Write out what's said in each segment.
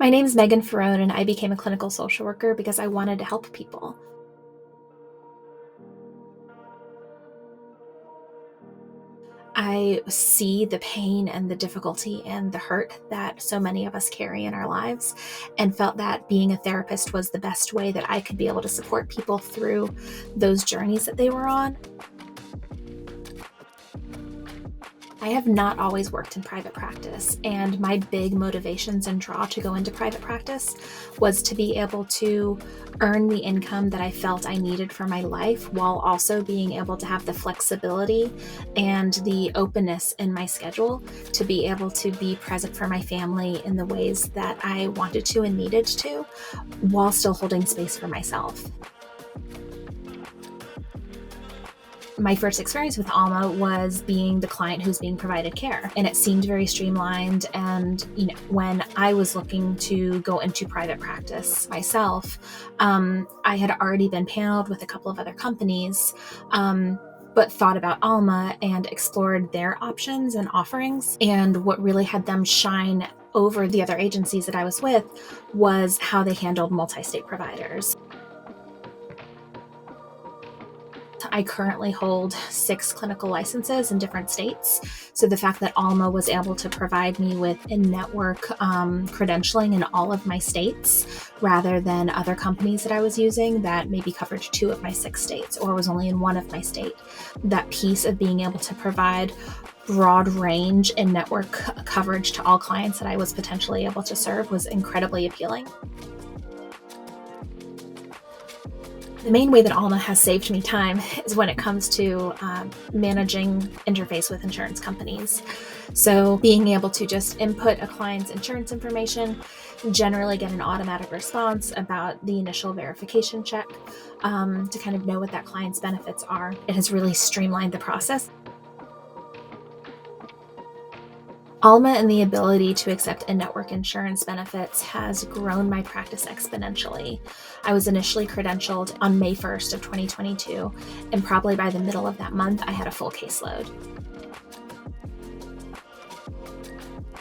My name's Meagan Faraone, and I became a clinical social worker because I wanted to help people. I see the pain and the difficulty and the hurt that so many of us carry in our lives, and felt that being a therapist was the best way that I could be able to support people through those journeys that they were on. I have not always worked in private practice, and my big motivations and draw to go into private practice was to be able to earn the income that I felt I needed for my life, while also being able to have the flexibility and the openness in my schedule to be able to be present for my family in the ways that I wanted to and needed to, while still holding space for myself. My first experience with Alma was being the client who's being provided care, and it seemed very streamlined. And when I was looking to go into private practice myself, I had already been paneled with a couple of other companies, but thought about Alma and explored their options and offerings. And what really had them shine over the other agencies that I was with was how they handled multi-state providers. I currently hold 6 clinical licenses in different states. So the fact that Alma was able to provide me with in-network credentialing in all of my states, rather than other companies that I was using that maybe covered 2 of my 6 states or was only in 1 of my state. That piece of being able to provide broad range and network coverage to all clients that I was potentially able to serve was incredibly appealing. The main way that Alma has saved me time is when it comes to managing interface with insurance companies. So being able to just input a client's insurance information, generally get an automatic response about the initial verification check, to kind of know what that client's benefits are. It has really streamlined the process. Alma and the ability to accept in-network insurance benefits has grown my practice exponentially. I was initially credentialed on May 1st of 2022, and probably by the middle of that month, I had a full caseload.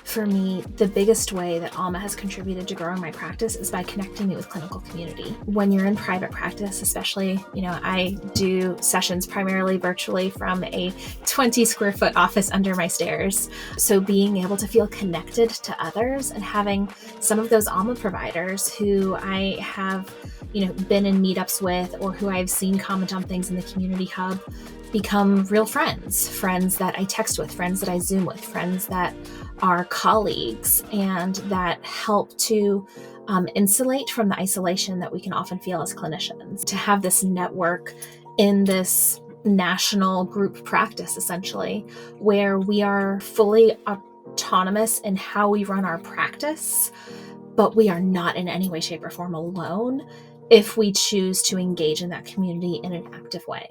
For me, the biggest way that Alma has contributed to growing my practice is by connecting me with clinical community. When you're in private practice, especially, I do sessions primarily virtually from a 20 square foot office under my stairs. So being able to feel connected to others and having some of those Alma providers who I have, been in meetups with, or who I've seen comment on things in the community hub, become real friends that I text with, friends that I Zoom with, friends that are colleagues, and that help to insulate from the isolation that we can often feel as clinicians. To have this network in this national group practice, essentially, where we are fully autonomous in how we run our practice, but we are not in any way, shape, or form alone if we choose to engage in that community in an active way.